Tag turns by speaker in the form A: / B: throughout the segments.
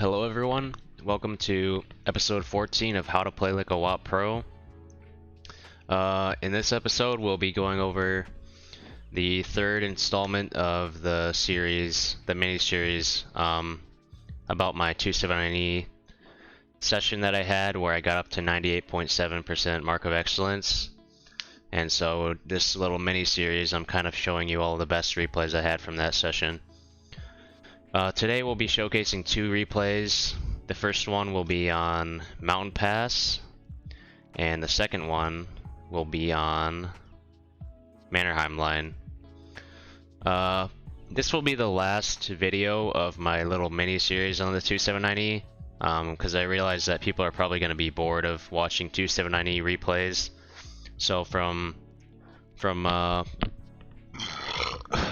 A: Hello everyone, welcome to episode 14 of How to Play Like a WoP Pro. In this episode we'll be going over the third installment of the series, the mini-series, about my 279e session that I had where I got up to 98.7% mark of excellence. And so this little mini-series I'm kind of showing you all the best replays I had from that session. Today we'll be showcasing two replays. The first one will be on Mountain Pass, and the second one will be on Mannerheim line. This will be the last video of my little mini-series on the 279e, because I realize that people are probably going to be bored of watching 279e replays. So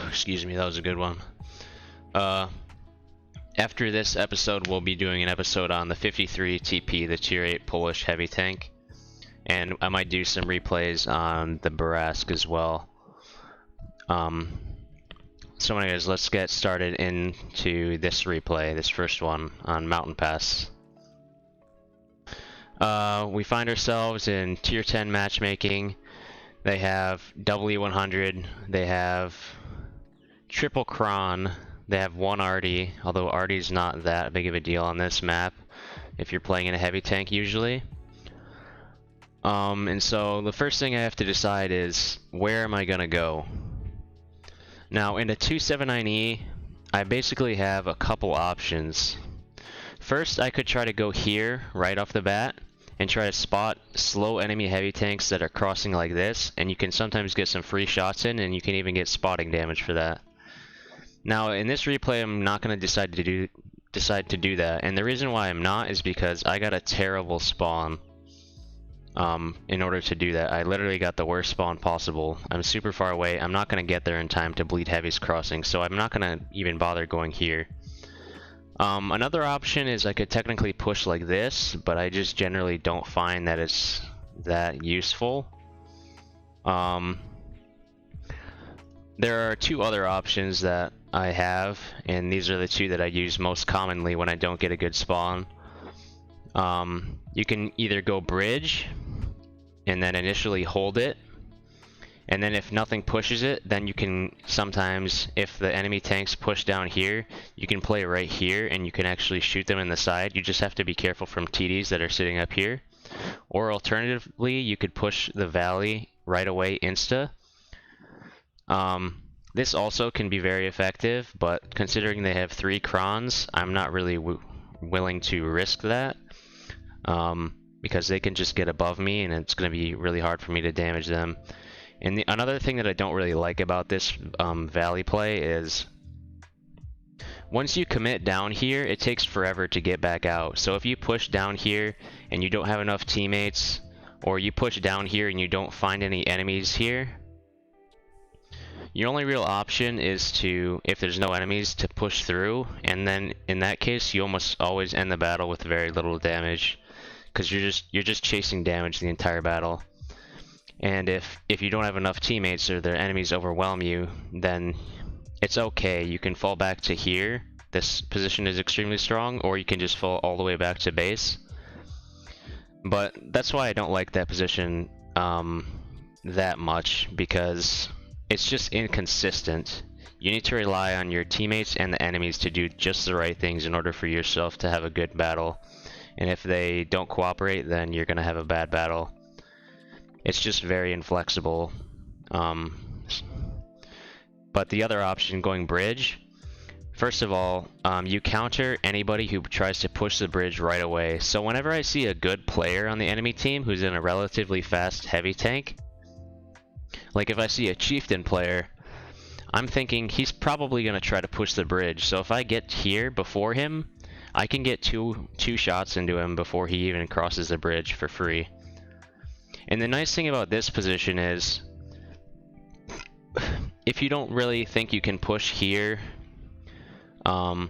A: excuse me, that was a good one. After this episode, we'll be doing an episode on the 53 TP, the Tier 8 Polish heavy tank, and I might do some replays on the Barask as well. So anyways, let's get started into this replay, this first one on Mountain Pass. We find ourselves in Tier 10 matchmaking. They have W100, they have Triple Kron, they have one Artie, although Artie's not that big of a deal on this map if you're playing in a heavy tank usually. And so the first thing I have to decide is, where am I gonna go? Now in a 279e, I basically have a couple options. First, I could try to go here right off the bat and try to spot slow enemy heavy tanks that are crossing like this, and you can sometimes get some free shots in, and you can even get spotting damage for that. Now in this replay, I'm not going to decide to do that, and the reason why I'm not is because I got a terrible spawn. In order to do that, I literally got the worst spawn possible. I'm super far away. I'm not going to get there in time to bleed heavies crossing, so I'm not going to even bother going here. Another option is I could technically push like this, but I just generally don't find that it's that useful. There are two other options that I have, and these are the two that I use most commonly when I don't get a good spawn. You can either go bridge and then initially hold it, and then if nothing pushes it, then you can sometimes, if the enemy tanks push down here, you can play right here and you can actually shoot them in the side. You just have to be careful from TDs that are sitting up here. Or alternatively, you could push the valley right away insta. This also can be very effective, but considering they have 3 crons, I'm not really willing to risk that, because they can just get above me and it's going to be really hard for me to damage them. And another thing that I don't really like about this valley play is once you commit down here, it takes forever to get back out. So if you push down here and you don't have enough teammates, or you push down here and you don't find any enemies here, your only real option is to, if there's no enemies, to push through, and then in that case you almost always end the battle with very little damage, because you're just chasing damage the entire battle. And if you don't have enough teammates or the enemies overwhelm you, then it's okay. You can fall back to here. This position is extremely strong, or you can just fall all the way back to base. But that's why I don't like that position that much, because it's just inconsistent. You need to rely on your teammates and the enemies to do just the right things in order for yourself to have a good battle. And if they don't cooperate, then you're going to have a bad battle. It's just very inflexible. But the other option, going bridge, first of all, you counter anybody who tries to push the bridge right away. So whenever I see a good player on the enemy team who's in a relatively fast heavy tank, like if I see a chieftain player, I'm thinking he's probably going to try to push the bridge. So if I get here before him, I can get two shots into him before he even crosses the bridge for free. And the nice thing about this position is, if you don't really think you can push here to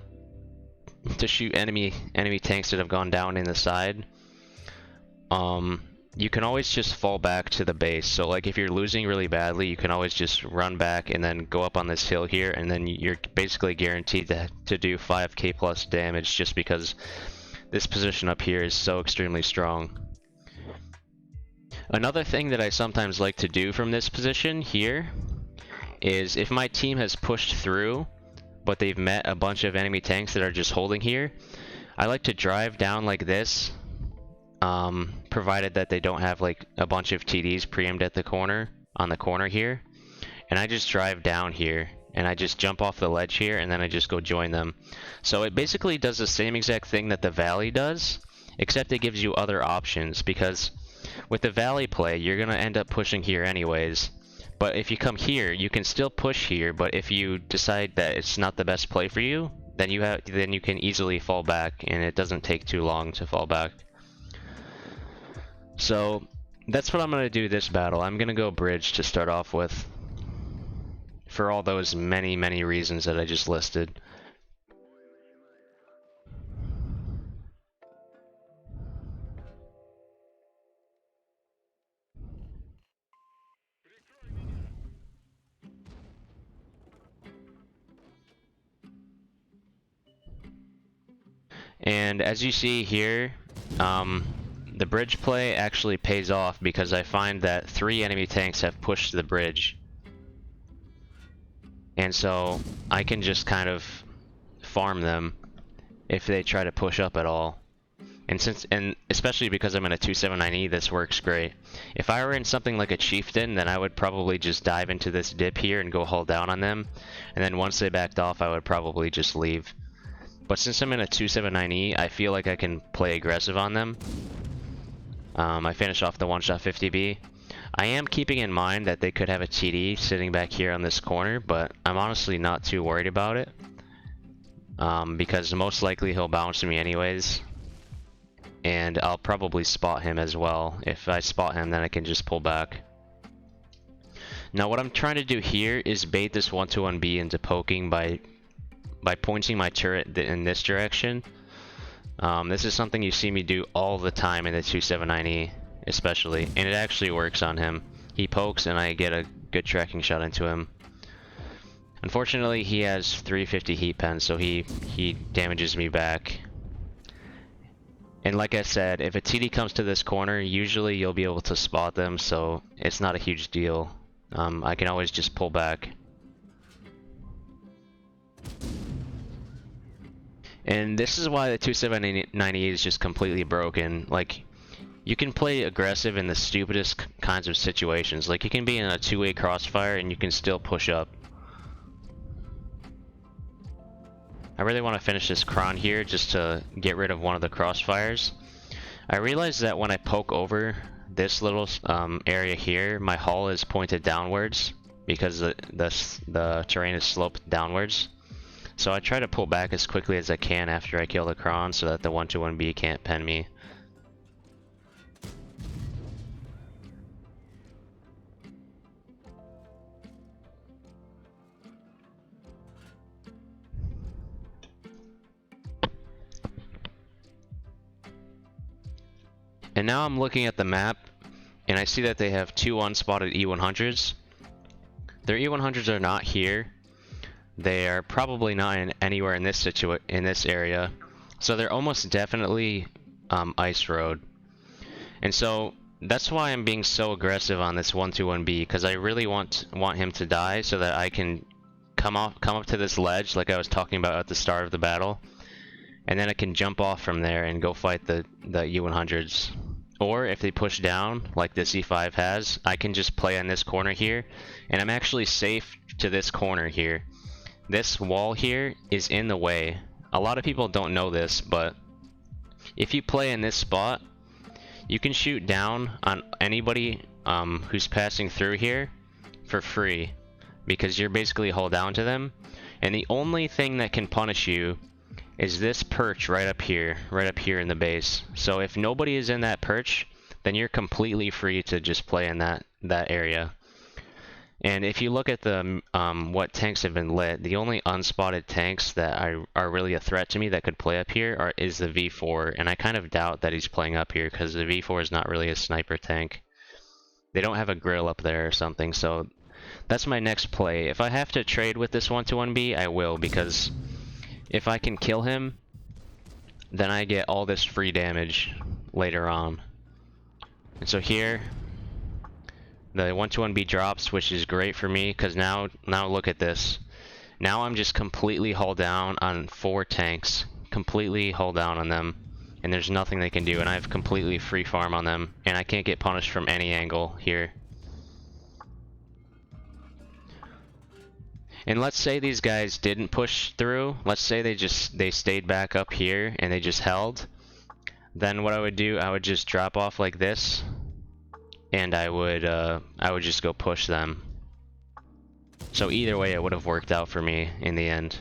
A: shoot enemy tanks that have gone down in the side, you can always just fall back to the base. So like if you're losing really badly, you can always just run back and then go up on this hill here, and then you're basically guaranteed to do 5k plus damage just because this position up here is so extremely strong. Another thing that I sometimes like to do from this position here is if my team has pushed through, but they've met a bunch of enemy tanks that are just holding here, I like to drive down like this, provided that they don't have like a bunch of TDs pre-aimed at the corner, on the corner here. And I just drive down here, and I just jump off the ledge here, and then I just go join them. So it basically does the same exact thing that the Valley does, except it gives you other options, because with the Valley play, you're going to end up pushing here anyways. But if you come here, you can still push here, but if you decide that it's not the best play for you, then you can easily fall back, and it doesn't take too long to fall back. So that's what I'm going to do this battle. I'm going to go bridge to start off with, for all those many reasons that I just listed. And as you see here, the bridge play actually pays off because I find that 3 enemy tanks have pushed the bridge. And so I can just kind of farm them if they try to push up at all. And especially because I'm in a 279e, this works great. If I were in something like a chieftain, then I would probably just dive into this dip here and go hull down on them. And then once they backed off, I would probably just leave. But since I'm in a 279e, I feel like I can play aggressive on them. I finish off the one-shot 50B. I am keeping in mind that they could have a TD sitting back here on this corner, but I'm honestly not too worried about it. Because most likely he'll bounce me anyways. And I'll probably spot him as well. If I spot him, then I can just pull back. Now what I'm trying to do here is bait this 121B into poking by pointing my turret in this direction. This is something you see me do all the time in the 279e, especially, and it actually works on him. He pokes and I get a good tracking shot into him. Unfortunately, he has 350 heat pen, so he damages me back. And like I said, if a TD comes to this corner, usually you'll be able to spot them, so it's not a huge deal. I can always just pull back. And this is why the 279e is just completely broken. Like, you can play aggressive in the stupidest kinds of situations. Like, you can be in a two-way crossfire and you can still push up. I really want to finish this cron here just to get rid of one of the crossfires. I realized that when I poke over this little area here, my hull is pointed downwards because the terrain is sloped downwards. So I try to pull back as quickly as I can after I kill the cron so that the 121B can't pen me. And now I'm looking at the map and I see that they have 2 unspotted E100s. Their E100s are not here. They are probably not anywhere in this area, so they're almost definitely ice road. And so that's why I'm being so aggressive on this 121B, because I really want him to die so that I can come up to this ledge like I was talking about at the start of the battle, and then I can jump off from there and go fight the E100s. Or if they push down like this E5 has, I can just play on this corner here, and I'm actually safe to this corner here. This wall here is in the way. A lot of people don't know this, but if you play in this spot, you can shoot down on anybody who's passing through here for free, because you're basically hull down to them, and the only thing that can punish you is this perch right up here in the base. So if nobody is in that perch, then you're completely free to just play in that area. And if you look at the what tanks have been lit, the only unspotted tanks that are really a threat to me that could play up here is the V4, and I kind of doubt that he's playing up here because the V4 is not really a sniper tank. They don't have a grill up there or something, so that's my next play. If I have to trade with this 121B, I will, because if I can kill him, then I get all this free damage later on. And so here, the 121B drops, which is great for me, because now look at this. Now I'm just completely hull down on 4 tanks. Completely hull down on them. And there's nothing they can do, and I have completely free farm on them. And I can't get punished from any angle here. And let's say these guys didn't push through. Let's say they stayed back up here and they just held. Then what I would do, I would just drop off like this. And I would just go push them. So either way, it would have worked out for me in the end.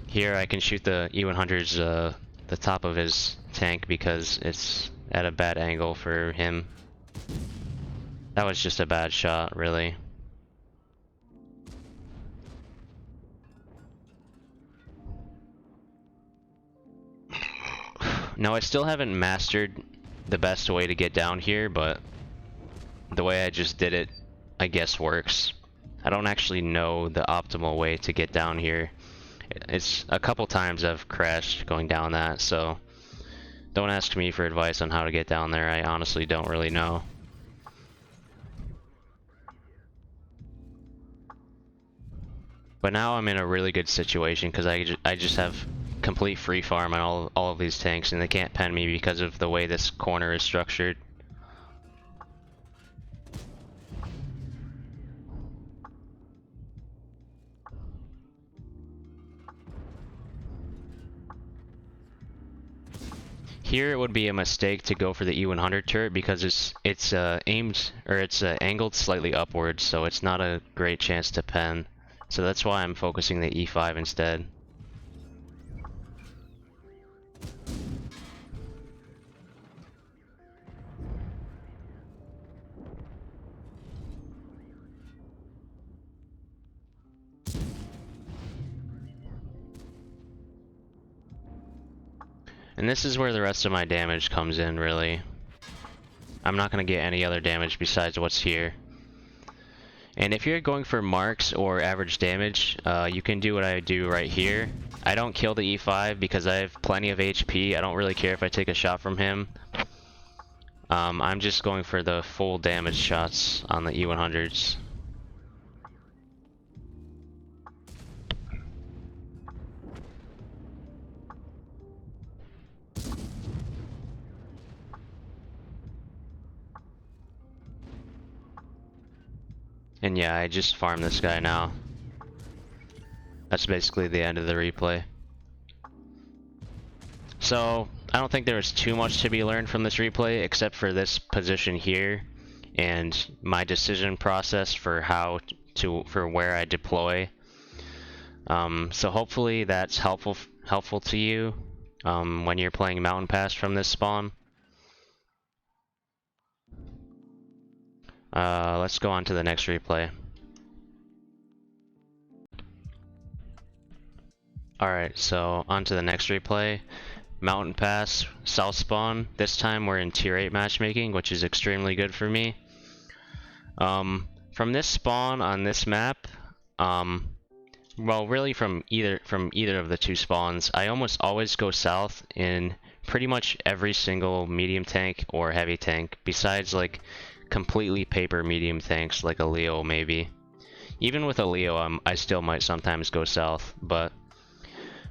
A: Here I can shoot the E100's the top of his tank because it's at a bad angle for him. That was just a bad shot, really. No, I still haven't mastered the best way to get down here, but the way I just did it, I guess, works. I don't actually know the optimal way to get down here. It's a couple times I've crashed going down that, so don't ask me for advice on how to get down there. I honestly don't really know. But now I'm in a really good situation because I just have complete free farm on all of these tanks, and they can't pen me because of the way this corner is structured. Here it would be a mistake to go for the E100 turret because it's angled slightly upwards, so it's not a great chance to pen. So that's why I'm focusing the E5 instead. And this is where the rest of my damage comes in, really. I'm not going to get any other damage besides what's here. And if you're going for marks or average damage, you can do what I do right here. I don't kill the E5 because I have plenty of HP. I don't really care if I take a shot from him. I'm just going for the full damage shots on the E100s. And yeah, I just farm this guy now. That's basically the end of the replay. So, I don't think there was too much to be learned from this replay, except for this position here, and my decision process for for where I deploy. So hopefully that's helpful to you when you're playing Mountain Pass from this spawn. Let's go on to the next replay. Alright, so on to the next replay. Mountain Pass, South Spawn. This time we're in Tier 8 matchmaking, which is extremely good for me. From this spawn on this map, well, really from either of the two spawns, I almost always go south in pretty much every single medium tank or heavy tank, besides like completely paper medium tanks like a Leo maybe. Even with a Leo, I still might sometimes go south, but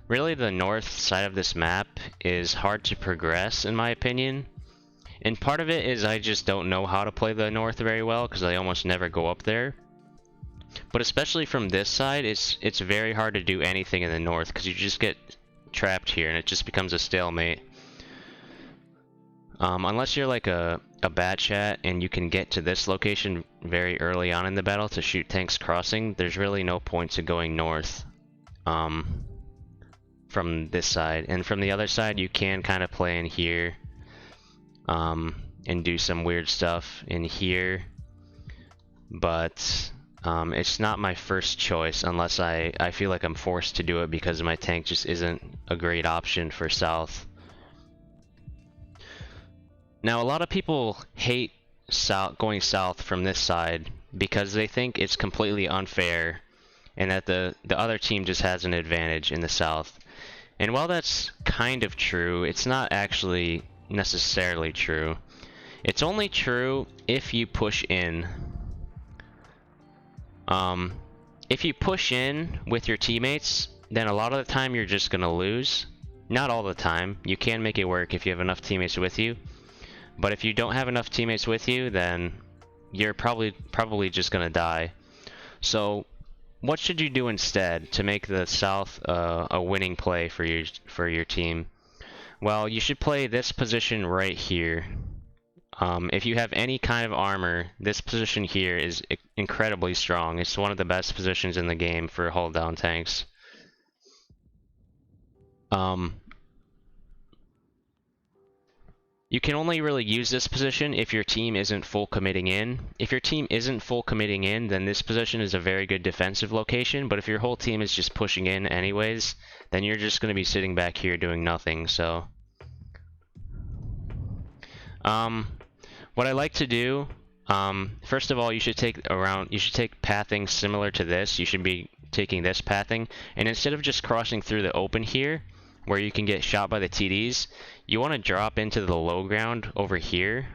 A: really the north side of this map is hard to progress in my opinion. And part of it is I just don't know how to play the north very well because I almost never go up there. But especially from this side, it's very hard to do anything in the north because you just get trapped here and it just becomes a stalemate. Unless you're like a bad chat and you can get to this location very early on in the battle to shoot tanks crossing, there's really no point to going north from this side. And from the other side, you can kind of play in here and do some weird stuff in here, but it's not my first choice unless I feel like I'm forced to do it because my tank just isn't a great option for south. Now, a lot of people hate going south from this side because they think it's completely unfair and that the other team just has an advantage in the south. And while that's kind of true, it's not actually necessarily true. It's only true if you push in. If you push in with your teammates, then a lot of the time you're just gonna lose. Not all the time. You can make it work if you have enough teammates with you. But if you don't have enough teammates with you, then you're probably just gonna die. So what should you do instead to make the south a winning play for your team? Well, you should play this position right here. If you have any kind of armor, this position here is incredibly strong. It's one of the best positions in the game for hull down tanks. You can only really use this position if your team isn't full committing in. If your team isn't full committing in, then this position is a very good defensive location, but if your whole team is just pushing in anyways, then you're just going to be sitting back here doing nothing, so... what I like to do, first of all, you should take pathing similar to this. You should be taking this pathing, and instead of just crossing through the open here, where you can get shot by the TDs, you want to drop into the low ground over here,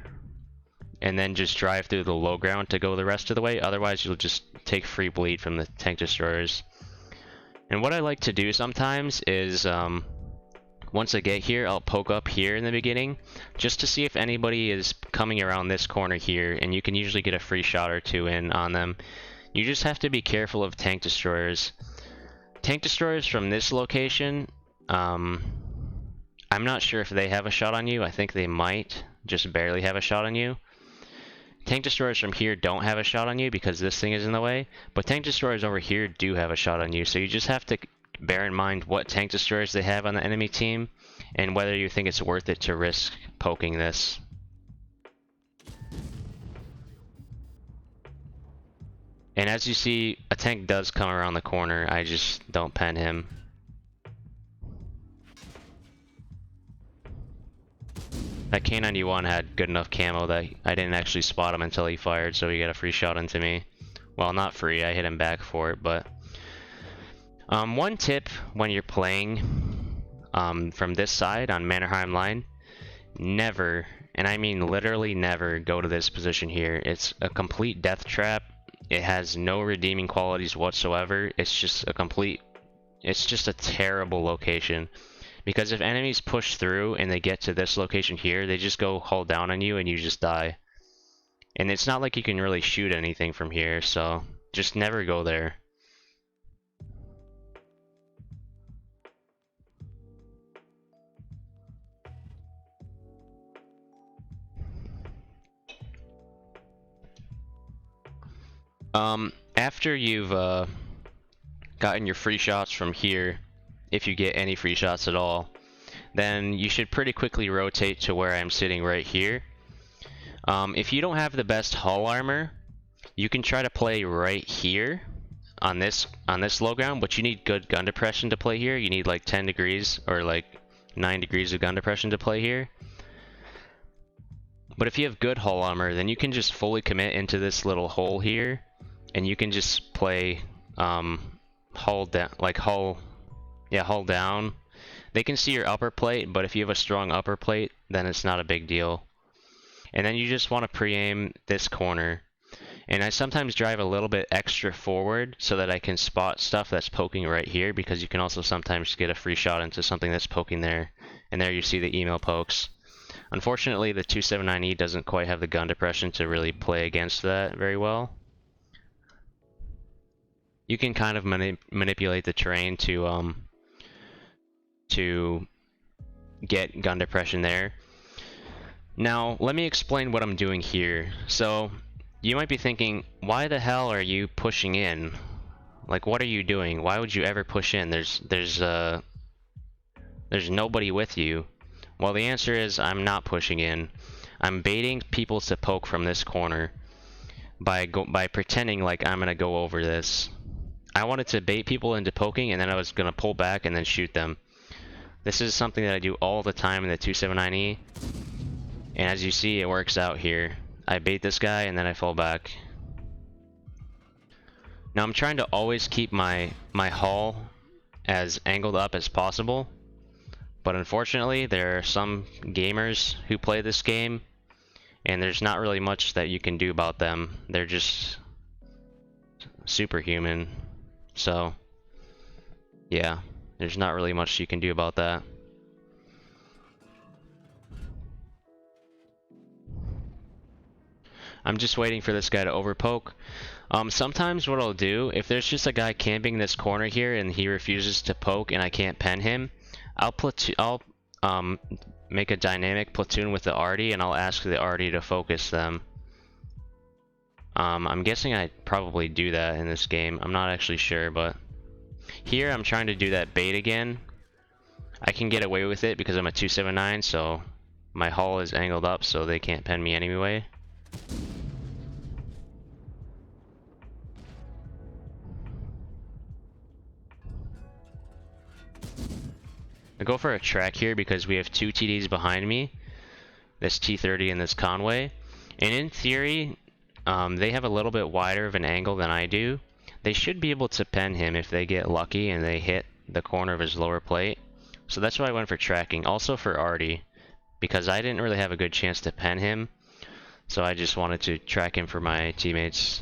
A: and then just drive through the low ground to go the rest of the way. Otherwise, you'll just take free bleed from the tank destroyers. And what I like to do sometimes is, once I get here, I'll poke up here in the beginning, just to see if anybody is coming around this corner here, and you can usually get a free shot or two in on them. You just have to be careful of tank destroyers. Tank destroyers from this location, I'm not sure if they have a shot on you. I think they might just barely have a shot on you. Tank destroyers from here don't have a shot on you because this thing is in the way, but tank destroyers over here do have a shot on you, so you just have to bear in mind what tank destroyers they have on the enemy team and whether you think it's worth it to risk poking this. And as you see, a tank does come around the corner. I just don't pen him. That K91 had good enough camo that I didn't actually spot him until he fired, so he got a free shot into me. Well, not free, I hit him back for it, but... one tip when you're playing from this side on Mannerheim line, never, and I mean literally never, go to this position here. It's a complete death trap. It has no redeeming qualities whatsoever. It's just a terrible location. Because if enemies push through and they get to this location here, they just go hull down on you and you just die. And it's not like you can really shoot anything from here, so just never go there. After you've gotten your free shots from here, if you get any free shots at all, then you should pretty quickly rotate to where I'm sitting right here. If you don't have the best hull armor, you can try to play right here on this low ground, but you need good gun depression to play here. You need like 10 degrees or like 9 degrees of gun depression to play here. But if you have good hull armor, then you can just fully commit into this little hole here, and you can just play hull down, hull down. They can see your upper plate, but if you have a strong upper plate, then it's not a big deal. And then you just want to pre-aim this corner. And I sometimes drive a little bit extra forward so that I can spot stuff that's poking right here, because you can also sometimes get a free shot into something that's poking there. And there you see the email pokes. Unfortunately, the 279e doesn't quite have the gun depression to really play against that very well. You can kind of manipulate the terrain to get gun depression there. Now, let me explain what I'm doing here. So, you might be thinking, why the hell are you pushing in? Like, what are you doing? Why would you ever push in? There's nobody with you. Well, the answer is I'm not pushing in. I'm baiting people to poke from this corner by pretending like I'm gonna go over this. I wanted to bait people into poking, and then I was gonna pull back and then shoot them. This is something that I do all the time in the 279e, and as you see, it works out here. I bait this guy and then I fall back. Now I'm trying to always keep my hull as angled up as possible, but unfortunately there are some gamers who play this game and there's not really much that you can do about them. They're just superhuman. So yeah, there's not really much you can do about that. I'm just waiting for this guy to overpoke. Sometimes what I'll do, if there's just a guy camping this corner here and he refuses to poke and I can't pen him, I'll make a dynamic platoon with the arty and I'll ask the arty to focus them. I'm guessing I probably do that in this game. I'm not actually sure, but here I'm trying to do that bait again. I can get away with it because I'm a 279, so my hull is angled up so they can't pen me anyway. I go for a track here because we have two TDs behind me, this T30 and this Conway, and in theory they have a little bit wider of an angle than I do. They should be able to pen him if they get lucky and they hit the corner of his lower plate, so that's why I went for tracking. Also for arty, because I didn't really have a good chance to pen him, so I just wanted to track him for my teammates.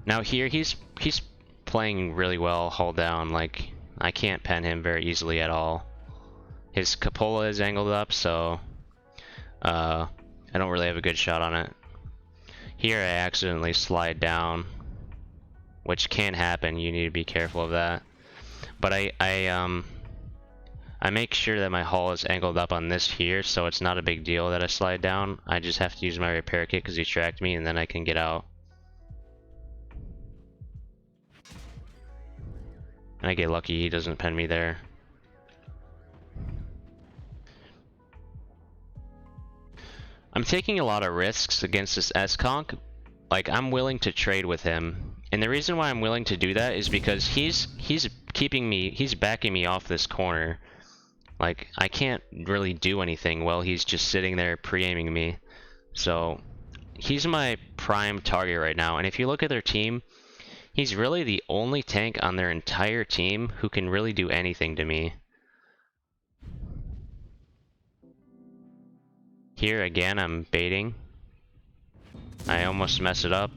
A: Now here he's playing really well hull down. Like, I can't pen him very easily at all. His cupola is angled up, so I don't really have a good shot on it. Here I accidentally slide down, which can happen. You need to be careful of that. But I make sure that my hull is angled up on this here, so it's not a big deal that I slide down. I just have to use my repair kit because he tracked me, and then I can get out. And I get lucky he doesn't pen me there. I'm taking a lot of risks against this S-Conk. Like, I'm willing to trade with him. And the reason why I'm willing to do that is because he's backing me off this corner. Like, I can't really do anything while he's just sitting there pre-aiming me. So, he's my prime target right now. And if you look at their team, he's really the only tank on their entire team who can really do anything to me. Here again, I'm baiting. I almost mess it up.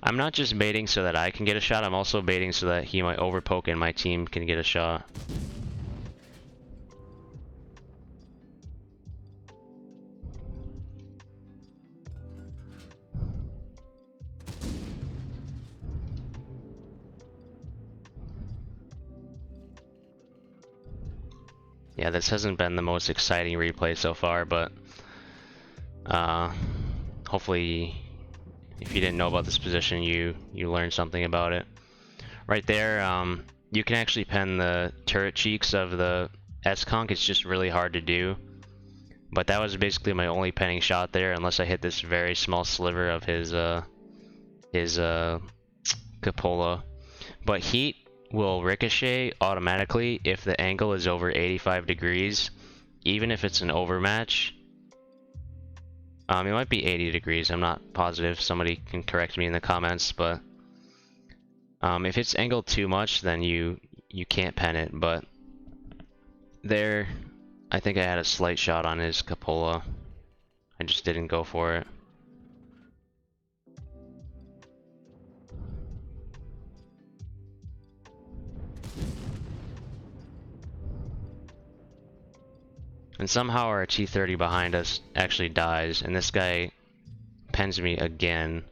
A: I'm not just baiting so that I can get a shot, I'm also baiting so that he might overpoke and my team can get a shot. Yeah, this hasn't been the most exciting replay so far, but hopefully if you didn't know about this position, you learned something about it. Right there, you can actually pen the turret cheeks of the S-Conk. It's just really hard to do. But that was basically my only penning shot there, unless I hit this very small sliver of his cupola. But heat will ricochet automatically if the angle is over 85 degrees, even if it's an overmatch. It might be 80 degrees, I'm not positive. Somebody can correct me in the comments, but if it's angled too much, then you can't pen it. But there, I think I had a slight shot on his cupola. I just didn't go for it. And somehow our T30 behind us actually dies, and this guy pens me again.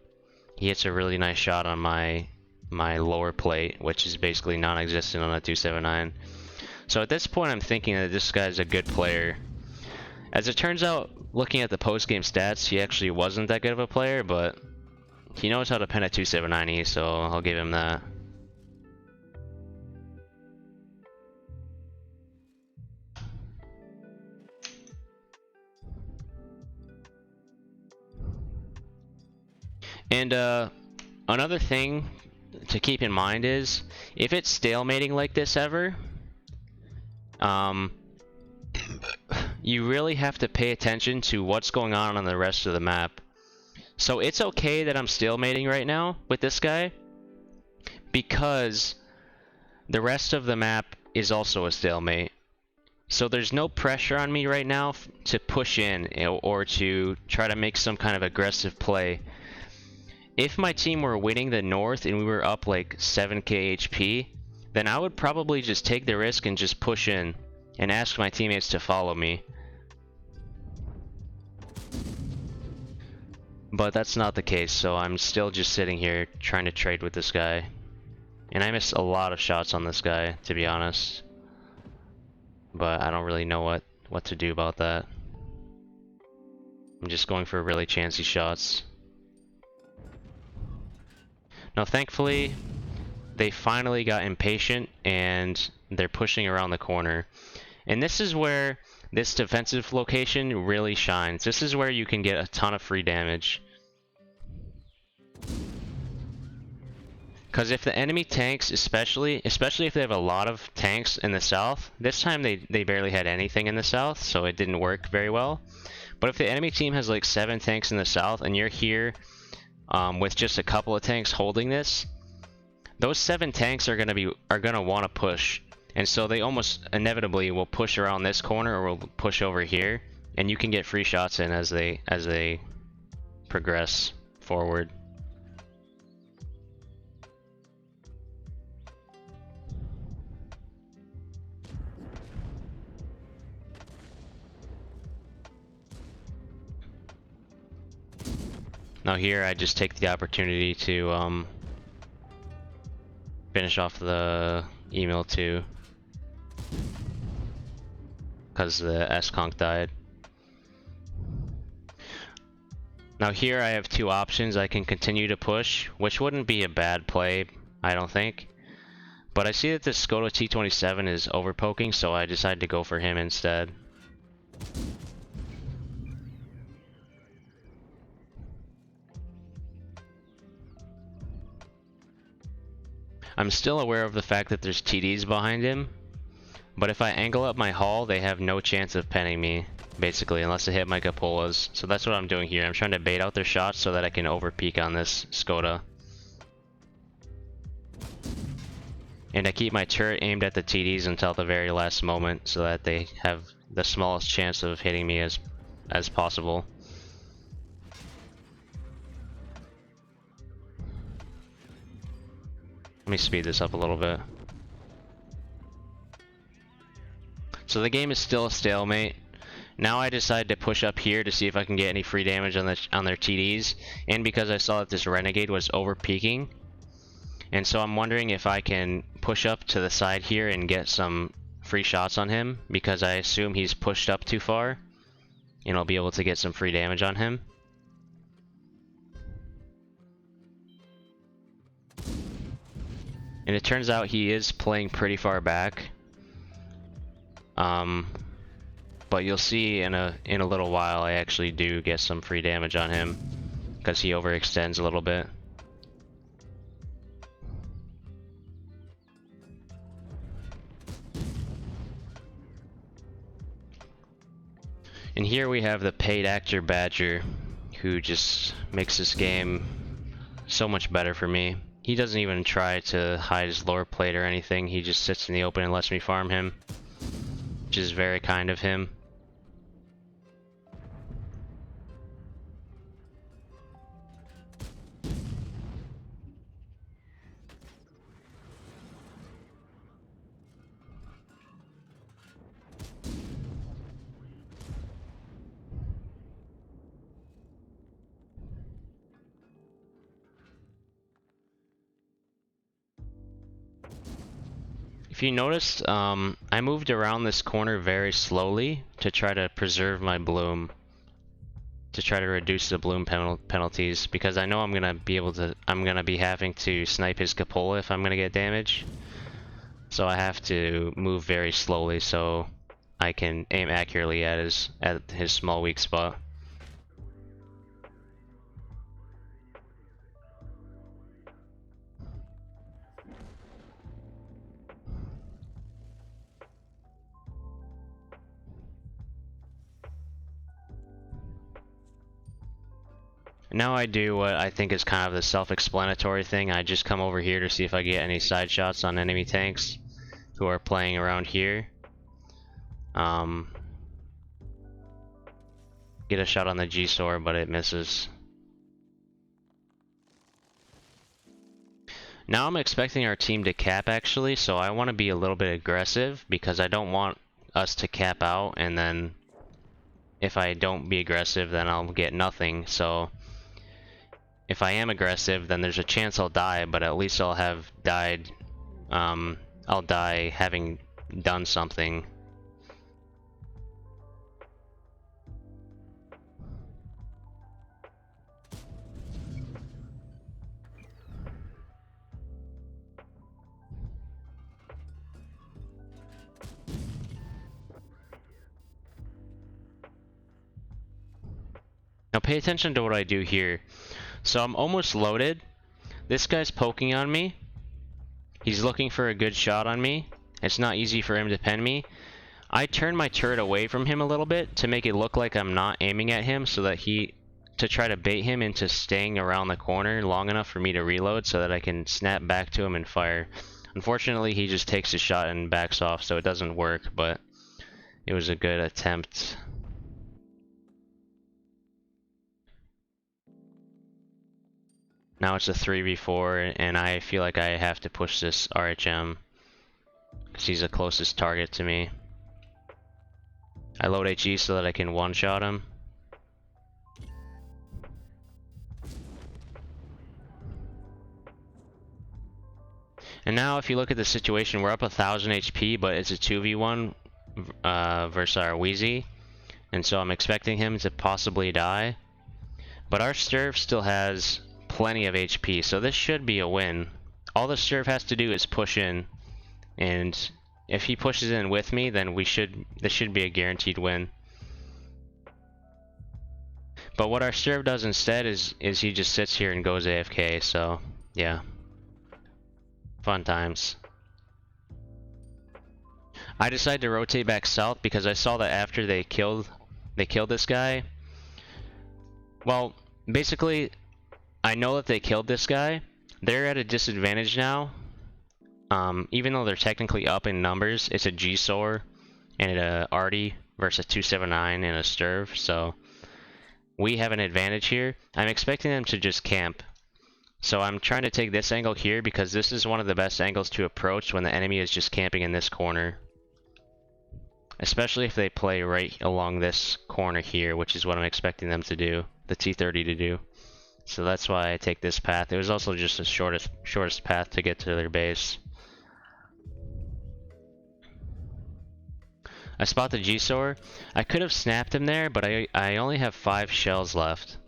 A: He hits a really nice shot on my lower plate, which is basically non-existent on a 279. So at this point I'm thinking that this guy's a good player. As it turns out, looking at the post-game stats, he actually wasn't that good of a player, but he knows how to pen a 279e, so I'll give him that. And another thing to keep in mind is, if it's stalemating like this ever, you really have to pay attention to what's going on the rest of the map. So it's okay that I'm stalemating right now with this guy, because the rest of the map is also a stalemate. So there's no pressure on me right now to push in or to try to make some kind of aggressive play. If my team were winning the north and we were up like 7k HP, then I would probably just take the risk and just push in and ask my teammates to follow me. But that's not the case, so I'm still just sitting here trying to trade with this guy. And I missed a lot of shots on this guy, to be honest. But I don't really know what to do about that. I'm just going for really chancy shots. Now thankfully, they finally got impatient and they're pushing around the corner. And this is where this defensive location really shines. This is where you can get a ton of free damage. Because if the enemy tanks, especially if they have a lot of tanks in the south, this time they barely had anything in the south, so it didn't work very well. But if the enemy team has like 7 tanks in the south and you're here with just a couple of tanks holding this, those 7 tanks are gonna want to push. And so they almost inevitably will push around this corner or will push over here, and you can get free shots in as they progress forward. Now here I just take the opportunity to finish off the email too, because the S-Conk died. Now here I have 2 options. I can continue to push, which wouldn't be a bad play, I don't think. But I see that this Skoda T27 is overpoking, so I decided to go for him instead. I'm still aware of the fact that there's TDs behind him, but if I angle up my hull, they have no chance of penning me, basically, unless I hit my cupolas. So that's what I'm doing here. I'm trying to bait out their shots so that I can overpeak on this Skoda. And I keep my turret aimed at the TDs until the very last moment so that they have the smallest chance of hitting me as possible. Let me speed this up a little bit. So the game is still a stalemate. Now I decide to push up here to see if I can get any free damage on their TDs, and because I saw that this Renegade was over peaking, and so I'm wondering if I can push up to the side here and get some free shots on him, because I assume he's pushed up too far, and I'll be able to get some free damage on him. And it turns out he is playing pretty far back. But you'll see in a little while I actually do get some free damage on him because he overextends a little bit. And here we have the paid actor Badger, who just makes this game so much better for me. He doesn't even try to hide his lore plate or anything. He just sits in the open and lets me farm him, which is very kind of him. If you noticed, I moved around this corner very slowly to try to preserve my bloom, to try to reduce the bloom penalties, because I know I'm gonna be having to snipe his cupola if I'm gonna get damage. So I have to move very slowly so I can aim accurately at his small weak spot. Now I do what I think is kind of the self-explanatory thing. I just come over here to see if I get any side shots on enemy tanks who are playing around here. Get a shot on the G-Sword, but it misses. Now I'm expecting our team to cap actually, so I want to be a little bit aggressive because I don't want us to cap out, and then if I don't be aggressive then I'll get nothing. So if I am aggressive then there's a chance I'll die, but at least I'll have died, I'll die having done something. Now pay attention to what I do here. So I'm almost loaded. This guy's poking on me. He's looking for a good shot on me. It's not easy for him to pen me. I turn my turret away from him a little bit to make it look like I'm not aiming at him, so that to try to bait him into staying around the corner long enough for me to reload so that I can snap back to him and fire. Unfortunately, he just takes a shot and backs off, so it doesn't work, but it was a good attempt. Now it's a 3v4, and I feel like I have to push this RHM because he's the closest target to me. I load HE so that I can one-shot him. And now if you look at the situation, we're up 1000 HP, but it's a 2v1 versus our Wheezy. And so I'm expecting him to possibly die. But our Sturf still has plenty of HP, so this should be a win. All the Sturf has to do is push in, and if he pushes in with me, then this should be a guaranteed win. But what our Sturf does instead is he just sits here and goes AFK, so yeah. Fun times. I decided to rotate back south because I saw that after they killed this guy. Well, basically, I know that they killed this guy. They're at a disadvantage now. Even though they're technically up in numbers, it's a G-Sor and a Artie versus a 279 and a Sturf, so we have an advantage here. I'm expecting them to just camp. So I'm trying to take this angle here because this is one of the best angles to approach when the enemy is just camping in this corner. Especially if they play right along this corner here, which is what I'm expecting them to do, the T30 to do. So that's why I take this path. It was also just the shortest path to get to their base. I spot the G-Sor. I could have snapped him there, but I only have 5 shells left.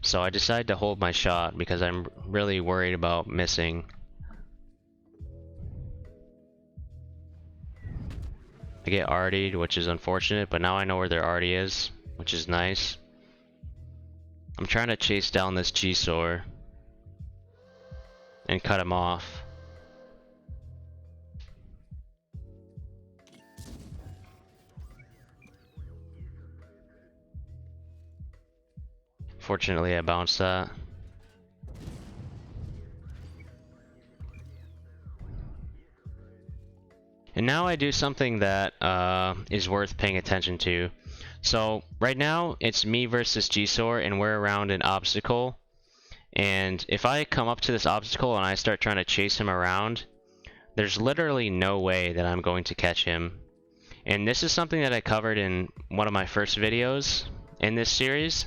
A: So I decided to hold my shot because I'm really worried about missing. I get Artied, which is unfortunate, but now I know where their Artie is, which is nice. I'm trying to chase down this G-Sor and cut him off. Fortunately, I bounced that. And now I do something that is worth paying attention to. So right now it's me versus G-Sor, and we're around an obstacle. And if I come up to this obstacle and I start trying to chase him around, there's literally no way that I'm going to catch him. And this is something that I covered in one of my first videos in this series.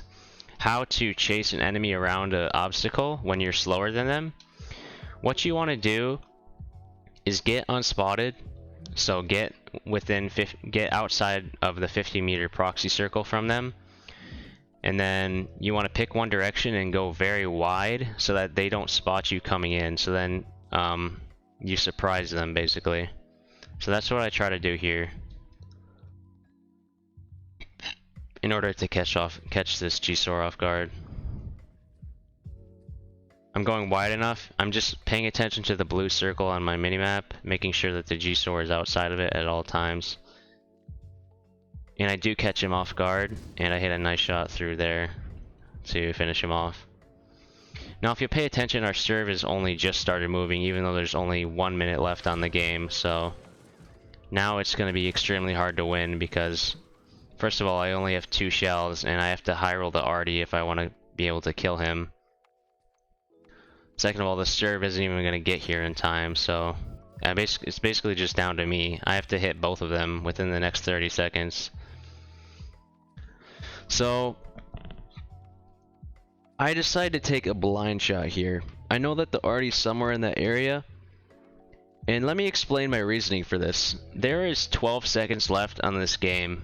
A: How to chase an enemy around an obstacle when you're slower than them. What you want to do is get unspotted. So get outside of the 50-meter proxy circle from them, and then you want to pick one direction and go very wide so that they don't spot you coming in. So then you surprise them basically. So that's what I try to do here in order to catch this G-Sor off guard. I'm going wide enough. I'm just paying attention to the blue circle on my minimap, making sure that the G-Sor is outside of it at all times. And I do catch him off guard, and I hit a nice shot through there to finish him off. Now, if you pay attention, our serve has only just started moving, even though there's only 1 minute left on the game, so now it's going to be extremely hard to win because, first of all, I only have 2 shells, and I have to high roll the arty if I want to be able to kill him. Second of all, the serve isn't even going to get here in time, so it's basically just down to me. I have to hit both of them within the next 30 seconds. So I decided to take a blind shot here. I know that the arty's somewhere in that area, and let me explain my reasoning for this. There is 12 seconds left on this game.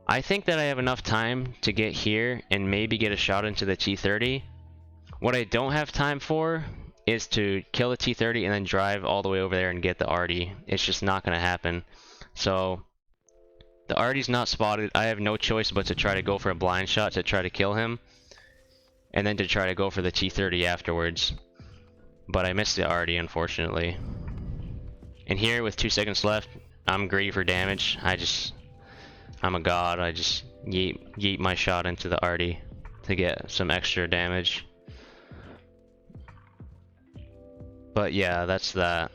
A: I think that I have enough time to get here and maybe get a shot into the T-30. What I don't have time for is to kill the T-30 and then drive all the way over there and get the arty. It's just not going to happen. So the arty's not spotted. I have no choice but to try to go for a blind shot to try to kill him, and then to try to go for the T-30 afterwards. But I missed the arty, unfortunately. And here, with 2 seconds left, I'm greedy for damage. I'm a god. I just yeet my shot into the arty to get some extra damage. But yeah, that's that.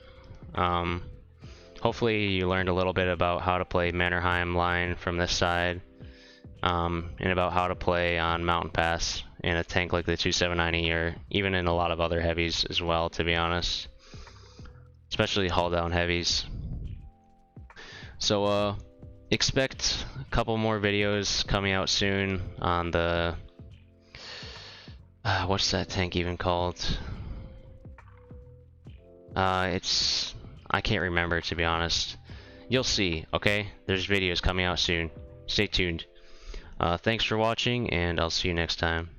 A: Hopefully you learned a little bit about how to play Mannerheim line from this side, and about how to play on Mountain Pass in a tank like the 279e, or even in a lot of other heavies as well, to be honest. Especially hull down heavies. So expect a couple more videos coming out soon on the what's that tank even called? I can't remember, to be honest. You'll see, okay? There's videos coming out soon. Stay tuned. Thanks for watching, and I'll see you next time.